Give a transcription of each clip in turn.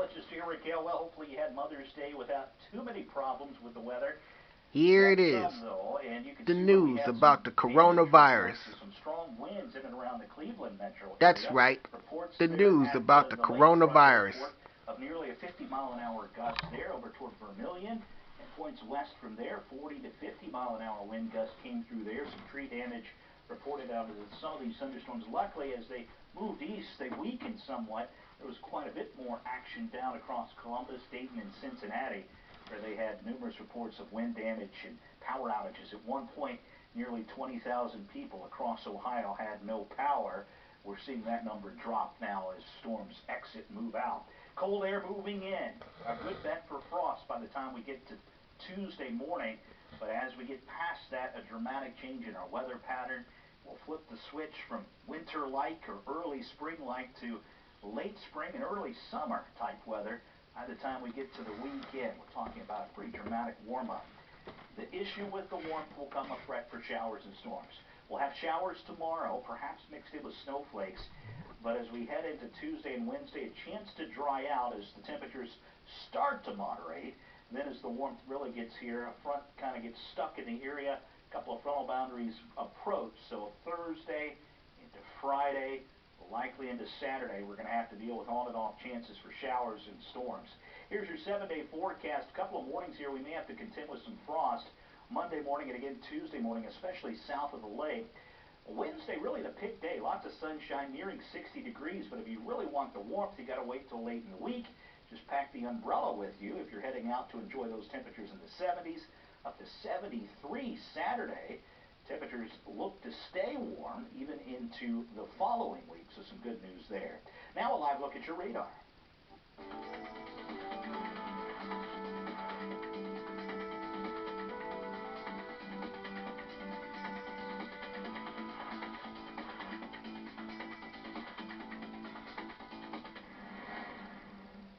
meteorologist here, Raquel. Well, hopefully you had Mother's Day without too many problems with the weather. Here it is, Though, and you can the see news about the coronavirus. some strong winds in and around the Cleveland metro area. That's right, the news about the coronavirus. Of nearly a 50-mile-an-hour gust there over toward Vermilion, and points west from there. 40 to 50-mile-an-hour wind gusts came through there. Some tree damage reported out of some of these thunderstorms. Luckily, as they moved east, they weakened somewhat. There was quite a bit more action down across Columbus, Dayton, and Cincinnati, where they had numerous reports of wind damage and power outages. At one point, nearly 20,000 people across Ohio had no power. We're seeing that number drop now as storms exit and move out. Cold air moving in. A good bet for frost by the time we get to Tuesday morning. But as we get past that, a dramatic change in our weather pattern. We'll flip the switch from winter-like or early spring-like to late spring and early summer type weather. By the time we get to the weekend, we're talking about a pretty dramatic warm-up. The issue with the warmth will come a threat for showers and storms. We'll have showers tomorrow, perhaps mixed in with snowflakes. But as we head into Tuesday and Wednesday, a chance to dry out as the temperatures start to moderate. And then as the warmth really gets here, a front kind of gets stuck in the area. A couple of frontal boundaries approach. So Thursday into Friday, likely into Saturday, we're going to have to deal with on and off chances for showers and storms. Here's your 7-day forecast. A couple of mornings here we may have to contend with some frost. Monday morning and again Tuesday morning, especially south of the lake. Wednesday, really the pick day. Lots of sunshine, nearing 60 degrees. But if you really want the warmth, you got to wait till late in the week. Just pack the umbrella with you if you're heading out to enjoy those temperatures in the 70s. Up to 73 Saturday. Temperatures look to stay warm even into the following week. So some good news there. Now a live look at your radar.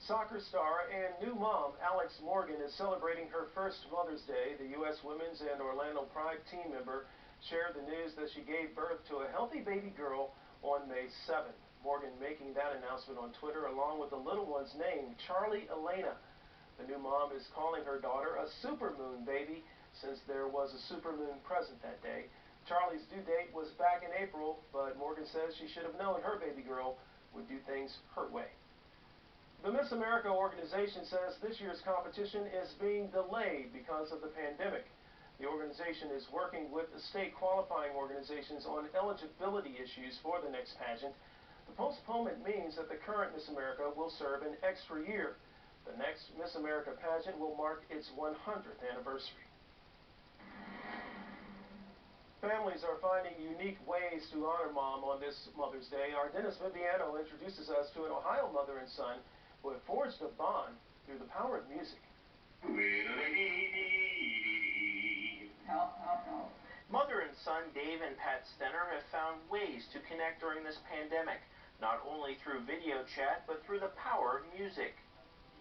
Soccer star and new mom Alex Morgan is celebrating her first Mother's Day. The U.S. Women's and Orlando Pride team member shared the news that she gave birth to a healthy baby girl on May 7th. Morgan making that announcement on Twitter along with the little one's name, Charlie Elena. The new mom is calling her daughter a supermoon baby since there was a supermoon present that day. Charlie's due date was back in April, but Morgan says she should have known her baby girl would do things her way. The Miss America organization says this year's competition is being delayed because of the pandemic. The organization is working with the state qualifying organizations on eligibility issues for the next pageant. The postponement means that the current Miss America will serve an extra year. The next Miss America pageant will mark its 100th anniversary. Families are finding unique ways to honor Mom on this Mother's Day. Our Dennis Viviano introduces us to an Ohio mother and son who have forged a bond through the power of music. Mother and son Dave and Pat Stenner have found ways to connect during this pandemic, not only through video chat, but through the power of music.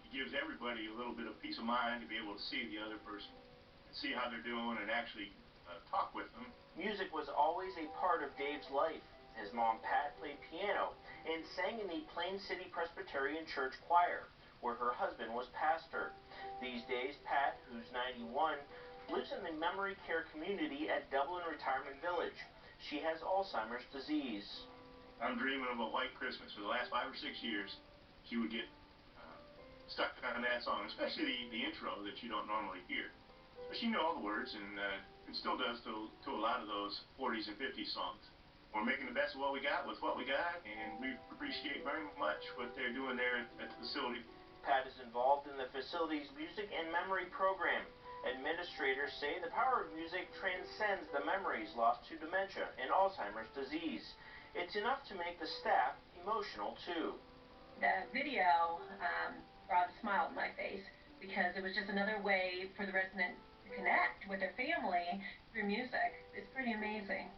It gives everybody a little bit of peace of mind to be able to see the other person, see how they're doing, and actually talk with them. Music was always a part of Dave's life. His mom, Pat, played piano and sang in the Plain City Presbyterian Church choir, where her husband was pastor. These days, Pat, who's 91, lives in the memory care community at Dublin Retirement Village. She has Alzheimer's disease. I'm dreaming of a white Christmas. For the last 5 or 6 years, she would get stuck on that song, especially the intro that you don't normally hear. But she knew all the words, and it still does to a lot of those 40s and 50s songs. We're making the best of what we got with what we got, and we appreciate very much what they're doing there at the facility. Pat is involved in the facility's music and memory program. Administrators say the power of music transcends the memories lost to dementia and Alzheimer's disease. It's enough to make the staff emotional, too. The video brought a smile to my face because it was just another way for the resident to connect with their family through music. It's pretty amazing.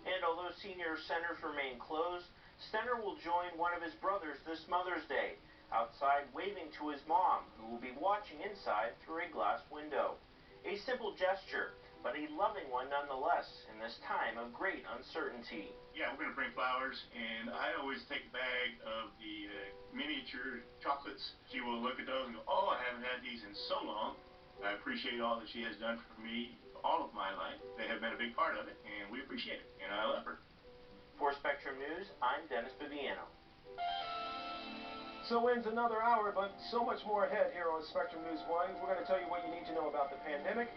And although senior centers remain closed, Stenner will join one of his brothers this Mother's Day, outside waving to his mom, who will be watching inside through a glass window. A simple gesture, but a loving one nonetheless in this time of great uncertainty. Yeah, we're going to bring flowers, and I always take a bag of the miniature chocolates. She will look at those and go, oh, I haven't had these in so long. I appreciate all that she has done for me all of my life. They have been a big part of it, and we appreciate it, and I love her. For Spectrum News, I'm Dennis Viviano. So ends another hour, but so much more ahead here on Spectrum News 1. We're going to tell you what you need to know about the pandemic.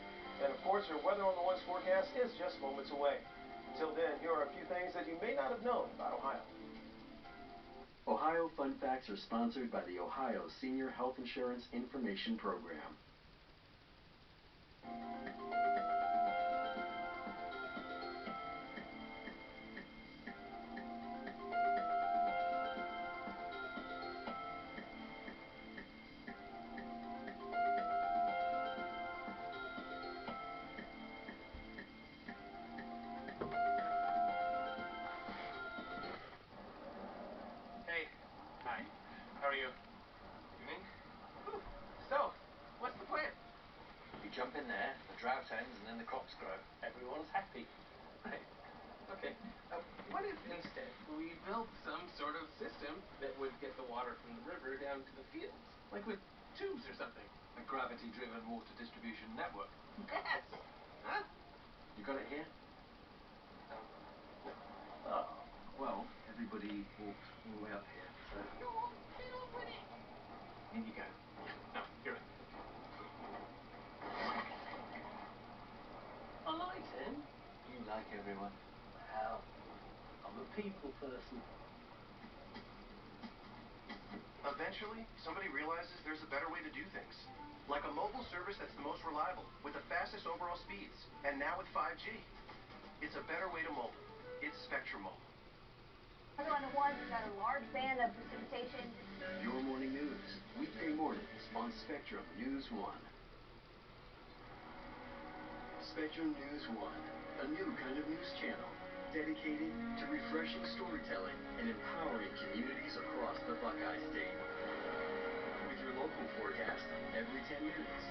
And of course, your weather on the One's forecast is just moments away. Until then, here are a few things that you may not have known about Ohio. Ohio Fun Facts are sponsored by the Ohio Senior Health Insurance Information Program. Hey. Hi. How are you? Evening. So, what's the plan? You jump in there, the drought ends, and then the crops grow. Everyone's happy. Right. Okay. What if instead we built some sort of system that would get the water from the river down to the fields? Like with tubes or something? A gravity-driven water distribution network. Yes! Huh? You got it here? Oh. Well, everybody walked all the way up here, so in you go. No, you're right. I like him. You like everyone. Well, I'm a people person. Eventually, somebody realizes there's a better way to do things. Like a mobile service that's the most reliable, with the fastest overall speeds. And now with 5G. It's a better way to mobile. It's Spectrum Mobile. Weather on the One, we've got a large band of precipitation. Your morning news, weekday mornings on Spectrum News 1. Spectrum News 1, a new kind of news channel dedicated to refreshing storytelling and empowering communities across the Buckeye State. With your local forecast every 10 minutes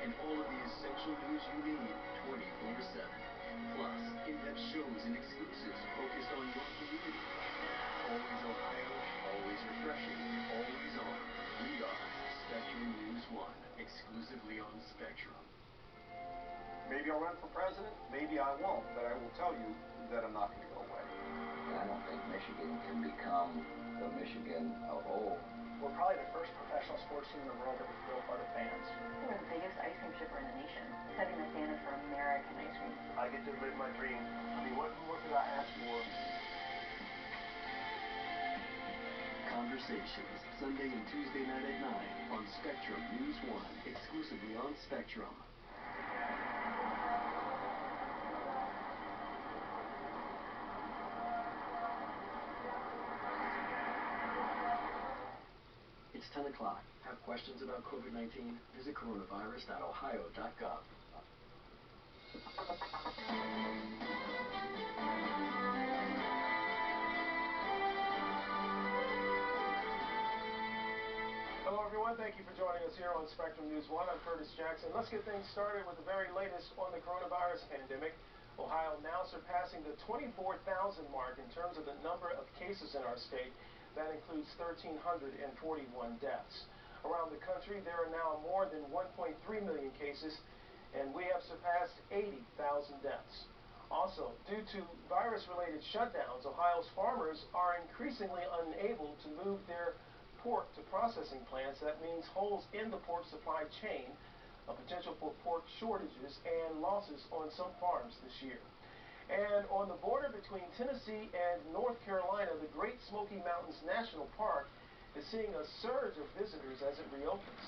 and all of the essential news you need 24/7. Plus, in-depth shows and exclusives focused on your community. Always Ohio, always refreshing, always on. We are Spectrum News 1, exclusively on Spectrum. Maybe I'll run for president, maybe I won't, but I will tell you that I'm not going to go away. I don't think Michigan can become the Michigan of old. We're probably the first professional sports team in the world that was built by the fans. We're the biggest ice cream shipper in the nation, setting the standard for American ice cream. I get to live my dream. I mean, what more could I ask for? Conversations, Sunday and Tuesday night at 9 on Spectrum News 1, exclusively on Spectrum. It's 10 o'clock. Have questions about COVID-19? Visit coronavirus.ohio.gov. Hello, everyone. Thank you for joining us here on Spectrum News 1. I'm Curtis Jackson. Let's get things started with the very latest on the coronavirus pandemic. Ohio now surpassing the 24,000 mark in terms of the number of cases in our state. That includes 1,341 deaths. Around the country, there are now more than 1.3 million cases, and we have surpassed 80,000 deaths. Also, due to virus-related shutdowns, Ohio's farmers are increasingly unable to move their pork to processing plants. That means holes in the pork supply chain, a potential for pork shortages and losses on some farms this year. And on the border between Tennessee and North Carolina, the Great Smoky Mountains National Park is seeing a surge of visitors as it reopens.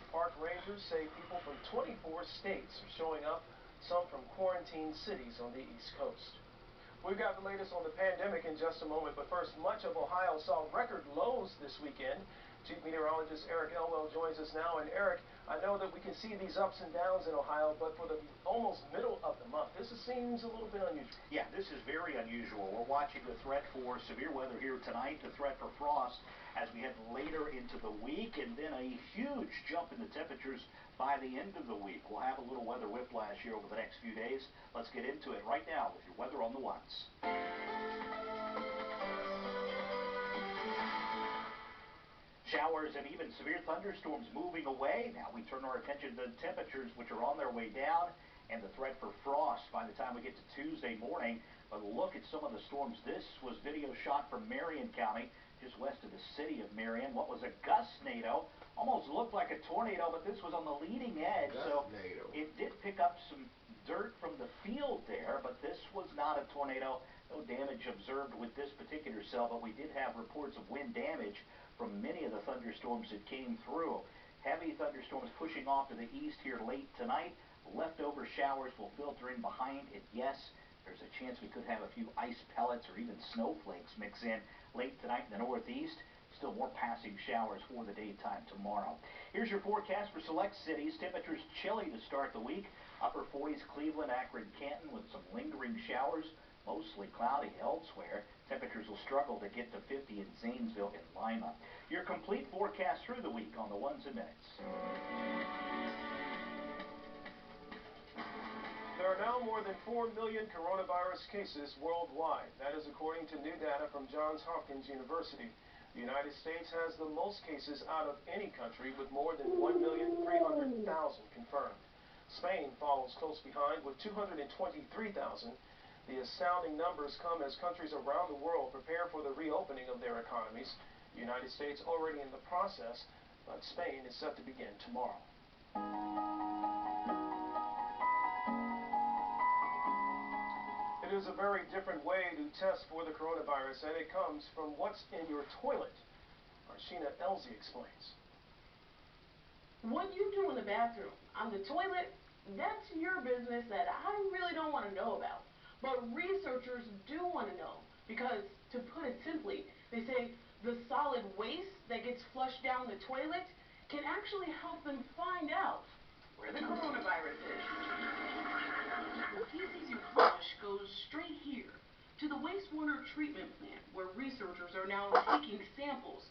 Park rangers say people from 24 states are showing up, some from quarantined cities on the East Coast. We've got the latest on the pandemic in just a moment, but first, much of Ohio saw record lows this weekend. Chief Meteorologist Eric Elwell joins us now. And Eric, I know that we can see these ups and downs in Ohio, but for the almost middle of the month, this seems a little bit unusual. Yeah, this is very unusual. We're watching the threat for severe weather here tonight, the threat for frost as we head later into the week, and then a huge jump in the temperatures by the end of the week. We'll have a little weather whiplash here over the next few days. Let's get into it right now with your weather on the ones. Showers and even severe thunderstorms moving away. Now we turn our attention to the temperatures, which are on their way down, and the threat for frost by the time we get to Tuesday morning. But look at some of the storms. This was video shot from Marion County, just west of the city of Marion. What was a gustnado? Almost looked like a tornado, but this was on the leading edge. So it did pick up some dirt from the field there, but this was not a tornado. No damage observed with this particular cell, but we did have reports of wind damage from many of the thunderstorms that came through. Heavy thunderstorms pushing off to the east here late tonight. Leftover showers will filter in behind it. Yes, there's a chance we could have a few ice pellets or even snowflakes mix in late tonight in the northeast. Still more passing showers for the daytime tomorrow. Here's your forecast for select cities. Temperatures chilly to start the week. Upper 40s, Cleveland, Akron, Canton with some lingering showers. Mostly cloudy elsewhere. Temperatures will struggle to get to 50 in Zanesville and Lima. Your complete forecast through the week on the ones and minutes. There are now more than 4 million coronavirus cases worldwide. That is according to new data from Johns Hopkins University. The United States has the most cases out of any country with more than 1,300,000 confirmed. Spain follows close behind with 223,000. The astounding numbers come as countries around the world prepare for the reopening of their economies. The United States already in the process, but Spain is set to begin tomorrow. It is a very different way to test for the coronavirus, and it comes from what's in your toilet. Arshina Elzy explains. What you do in the bathroom, on the toilet, that's your business that I really don't want to know about. But researchers do want to know because, to put it simply, they say the solid waste that gets flushed down the toilet can actually help them find out where the coronavirus is. The feces you flush goes straight here to the wastewater treatment plant where researchers are now taking samples,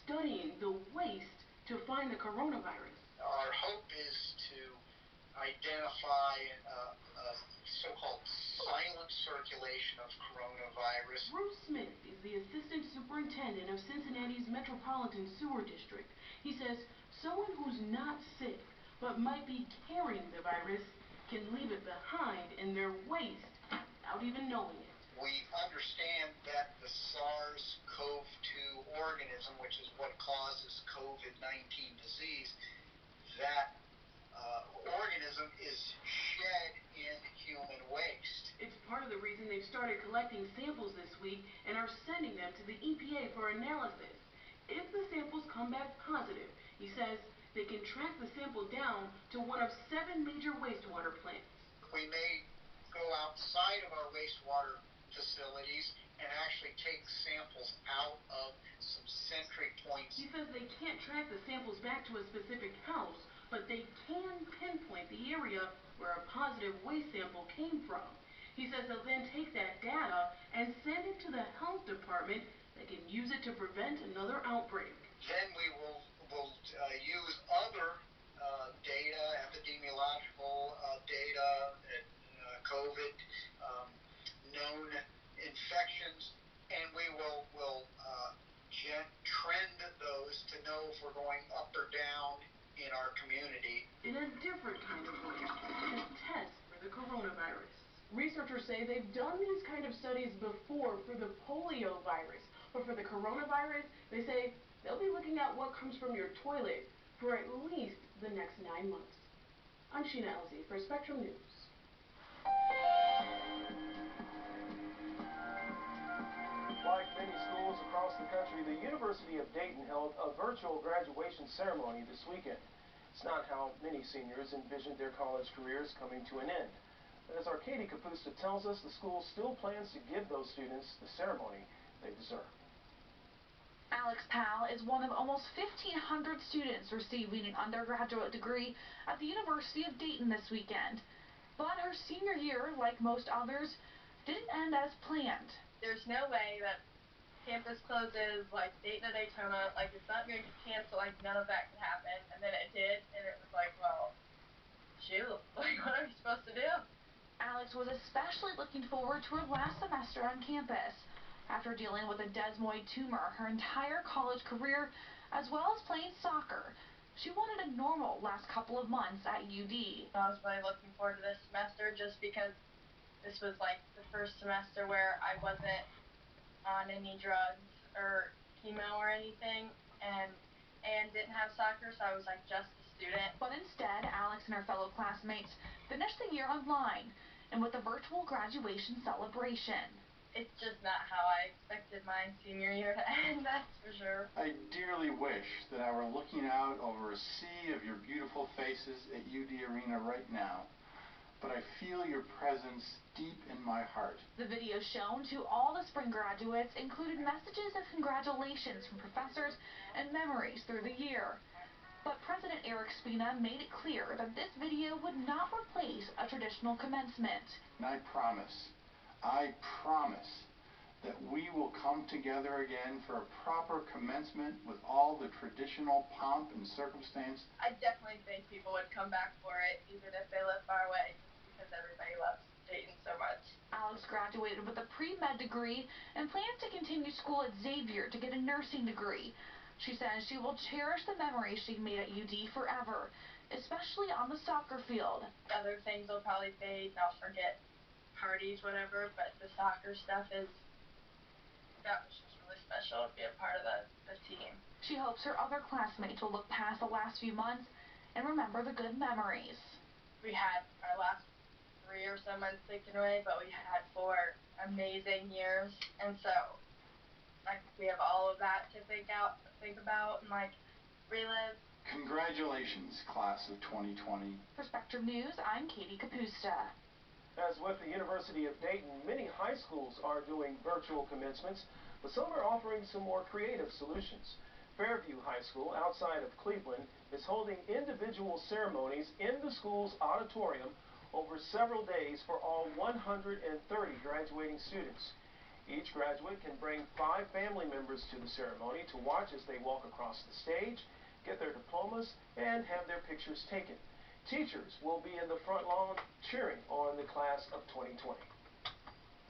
studying the waste to find the coronavirus. Our hope is to identify so-called silent circulation of coronavirus. Bruce Smith is the assistant superintendent of Cincinnati's Metropolitan Sewer District. He says someone who's not sick but might be carrying the virus can leave it behind in their waste without even knowing it. We understand that the SARS-CoV-2 organism, which is what causes COVID-19 disease, that organism is shed in human waste. It's part of the reason they've started collecting samples this week and are sending them to the EPA for analysis. If the samples come back positive, he says they can track the sample down to one of 7 major wastewater plants. We may go outside of our wastewater facilities and actually take samples out of some sentry points. He says they can't track the samples back to a specific house, but they can pinpoint the area where a positive waste sample came from. He says they'll then take that data and send it to the health department that can use it to prevent another outbreak. Then we will use other data, epidemiological data, COVID, known infections, and we will trend those to know if we're going up or down in our community. In a different kind of way, to test for the coronavirus. Researchers say they've done these kind of studies before for the polio virus, but for the coronavirus, they say they'll be looking at what comes from your toilet for at least the next 9 months. I'm Sheena Elzy for Spectrum News. Like many schools across the country, the University of Dayton held a virtual graduation ceremony this weekend. It's not how many seniors envisioned their college careers coming to an end. As our Katie Kapusta tells us, the school still plans to give those students the ceremony they deserve. Alex Powell is one of almost 1,500 students receiving an undergraduate degree at the University of Dayton this weekend. But her senior year, like most others, didn't end as planned. There's no way that campus closes, like Dayton to Daytona, like it's not going to cancel, like none of that could happen. And then it did, and it was like, well, shoot, like what are we supposed to do? Alex was especially looking forward to her last semester on campus. After dealing with a desmoid tumor her entire college career, as well as playing soccer, she wanted a normal last couple of months at UD. I was really looking forward to this semester just because this was like the first semester where I wasn't on any drugs or chemo or anything, and didn't have soccer, so I was like just a student. But instead, Alex and her fellow classmates finished the year online and with a virtual graduation celebration. It's just not how I expected my senior year to end, that's for sure. I dearly wish that I were looking out over a sea of your beautiful faces at UD Arena right now, but I feel your presence deep in my heart. The video shown to all the spring graduates included messages of congratulations from professors and memories through the year. But President Eric Spina made it clear that this video would not replace a traditional commencement. And I promise that we will come together again for a proper commencement with all the traditional pomp and circumstance. I definitely think people would come back for it, even if they live far away, because everybody loves Dayton so much. Alex graduated with a pre-med degree and plans to continue school at Xavier to get a nursing degree. She says she will cherish the memories she made at UD forever, especially on the soccer field. Other things will probably fade, and I'll forget parties, whatever, but the soccer stuff that was just really special to be a part of the team. She hopes her other classmates will look past the last few months and remember the good memories. We had our last 3 or so months taken away, but we had 4 amazing years, and so like we have all of that to think about and like relive. Congratulations, class of 2020. For Spectrum News, I'm Katie Capusta. As with the University of Dayton, many high schools are doing virtual commencements, but some are offering some more creative solutions. Fairview High School, outside of Cleveland, is holding individual ceremonies in the school's auditorium over several days for all 130 graduating students. Each graduate can bring 5 family members to the ceremony to watch as they walk across the stage, get their diplomas, and have their pictures taken. Teachers will be in the front lawn cheering on the class of 2020.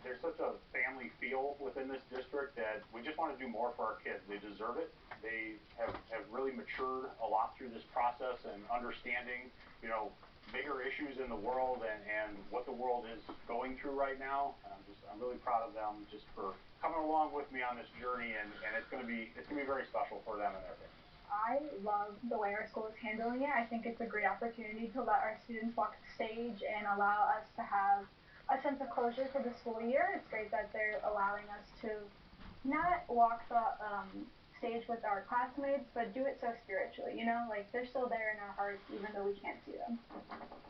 There's such a family feel within this district that we just want to do more for our kids. They deserve it. They have really matured a lot through this process and understanding, bigger issues in the world and what the world is going through right now. I'm really proud of them just for coming along with me on this journey, and it's going to be very special for them and their families. I love the way our school is handling it. I think it's a great opportunity to let our students walk the stage and allow us to have a sense of closure for the school year. It's great that they're allowing us to not walk the stage with our classmates, but do it so spiritually, like they're still there in our hearts even though we can't see them.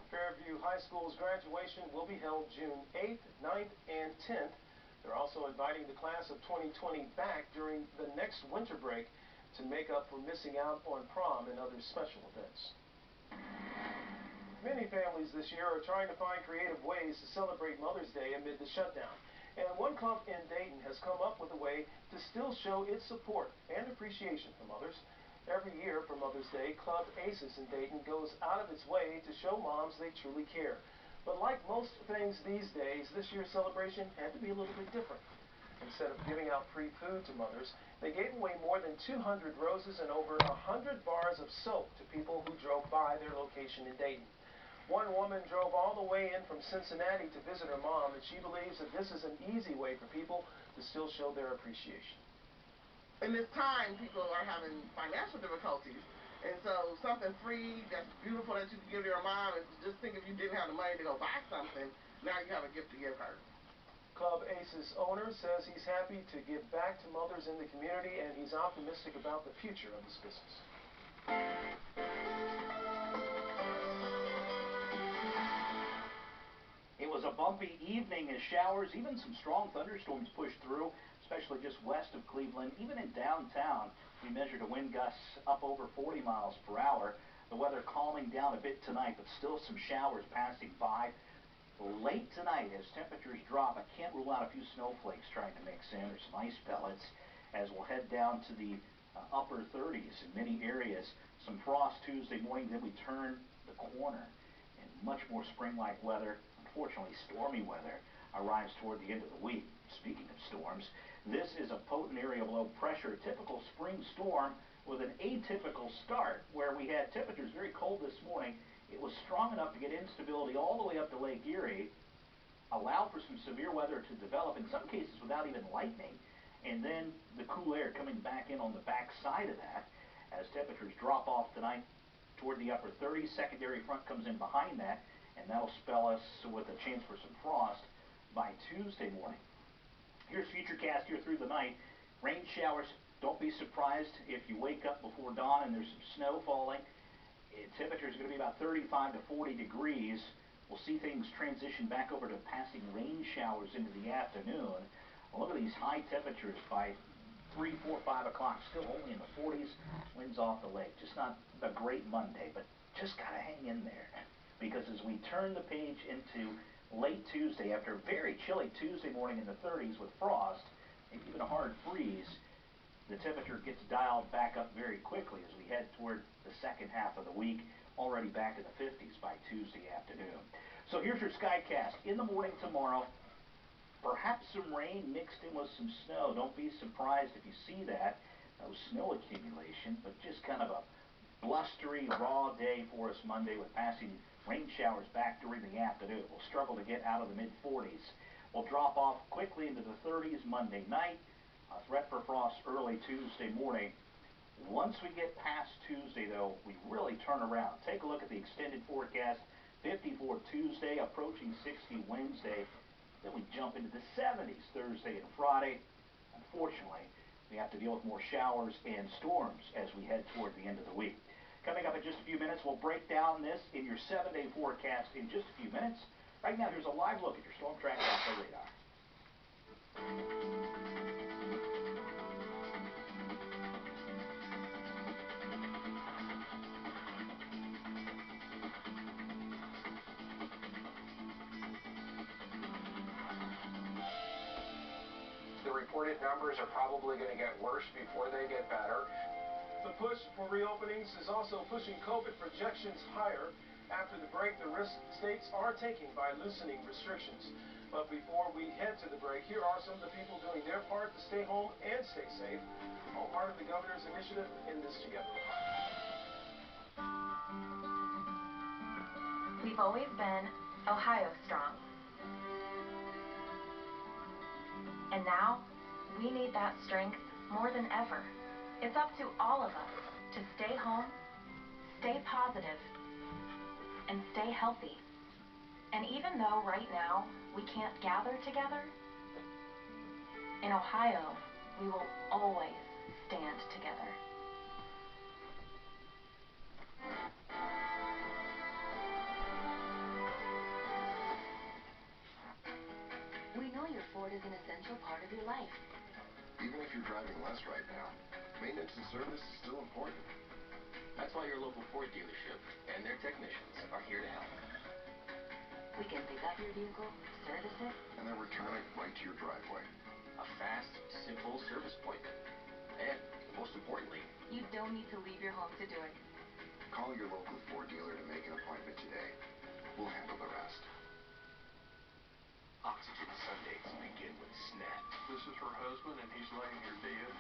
Fairview High School's graduation will be held June 8th, 9th, and 10th. They're also inviting the class of 2020 back during the next winter break to make up for missing out on prom and other special events. Many families this year are trying to find creative ways to celebrate Mother's Day amid the shutdown. And one club in Dayton has come up with a way to still show its support and appreciation for mothers. Every year for Mother's Day, Club Aces in Dayton goes out of its way to show moms they truly care. But like most things these days, this year's celebration had to be a little bit different. Instead of giving out free food to mothers, they gave away more than 200 roses and over 100 bars of soap to people who drove by their location in Dayton. One woman drove all the way in from Cincinnati to visit her mom, and she believes that this is an easy way for people to still show their appreciation. In this time, people are having financial difficulties, and so something free that's beautiful that you can give your mom, and just think if you didn't have the money to go buy something, now you have a gift to give her. Club Aces owner says he's happy to give back to mothers in the community, and he's optimistic about the future of this business. It was a bumpy evening as showers, even some strong thunderstorms pushed through. especially just west of Cleveland. Even in downtown, we measured a wind gusts up over 40 miles per hour. The weather calming down a bit tonight, but still some showers passing by. Late tonight, as temperatures drop, I can't rule out a few snowflakes trying to mix in, or some ice pellets, as we'll head down to the upper 30s in many areas. Some frost Tuesday morning, then we turn the corner, and much more spring-like weather. Unfortunately, stormy weather arrives toward the end of the week. Speaking of storms, this is a potent area of low pressure, a typical spring storm with an atypical start, where we had temperatures very cold this morning. It was strong enough to get instability all the way up to Lake Erie, allow for some severe weather to develop, in some cases without even lightning, and then the cool air coming back in on the back side of that as temperatures drop off tonight toward the upper 30s. Secondary front comes in behind that, and that'll spell us with a chance for some frost by Tuesday morning. Here's Futurecast here through the night. Rain showers. Don't be surprised if you wake up before dawn and there's some snow falling. Temperature is going to be about 35 to 40 degrees. We'll see things transition back over to passing rain showers into the afternoon. Look at these high temperatures by 3, 4, 5 o'clock, still only in the 40s. Winds off the lake. Just not a great Monday, but just got to hang in there. Because as we turn the page into late Tuesday, after a very chilly Tuesday morning in the 30s with frost, maybe even a hard freeze, the temperature gets dialed back up very quickly as we head toward the second half of the week, already back in the 50s by Tuesday afternoon. So here's your Skycast. In the morning tomorrow, perhaps some rain mixed in with some snow. Don't be surprised if you see that. No snow accumulation, but just kind of a blustery, raw day for us Monday with passing rain showers back during the afternoon. We'll struggle to get out of the mid-40s. We'll drop off quickly into the 30s Monday night. A threat for frost early Tuesday morning. Once we get past Tuesday, though, we really turn around. Take a look at the extended forecast. 54 Tuesday, approaching 60 Wednesday. Then we jump into the 70s Thursday and Friday. Unfortunately, we have to deal with more showers and storms as we head toward the end of the week. Coming up in just a few minutes, we'll break down this in your 7-day forecast in just a few minutes. Right now, here's a live look at your Storm Track Alpha radar. The reported numbers are probably going to get worse before they get better. The push for reopenings is also pushing COVID projections higher. After the break, the risk states are taking by loosening restrictions. But before we head to the break, here are some of the people doing their part to stay home and stay safe. All part of the governor's initiative In This Together. We've always been Ohio strong. And now, we need that strength more than ever. It's up to all of us to stay home, stay positive, and stay healthy. And even though right now we can't gather together, in Ohio, we will always stand together. We know your Ford is an essential part of your life. Even if you're driving less right now, maintenance and service is still important. That's why your local Ford dealership and their technicians are here to help. We can pick up your vehicle, service it, and then return it right to your driveway. A fast, simple service appointment. And, most importantly, you don't need to leave your home to do it. Call your local Ford dealer to make an appointment today. We'll handle the rest. Oxygen Sundays begin with Snap. This is her husband, and he's laying here dead.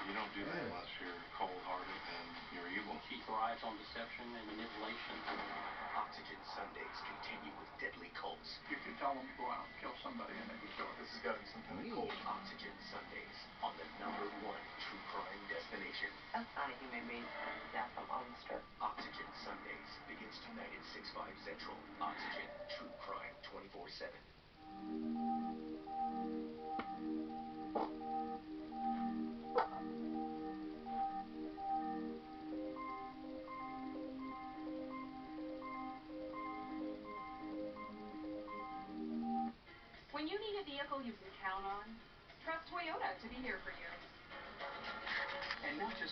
You don't do that unless you're cold-hearted and you're evil. She thrives on deception and manipulation. Oxygen Sundays continue with deadly cults. You could tell them to go out and kill somebody, and they would kill it. This has got to be some kind of cult. Oxygen Sundays on the #1 true crime destination. That's not a human being. That's a monster. Oxygen Sundays begins tonight at 6/5 Central. Oxygen, true crime 24/7. When you need a vehicle you can count on, Trust Toyota to be here for you. And not just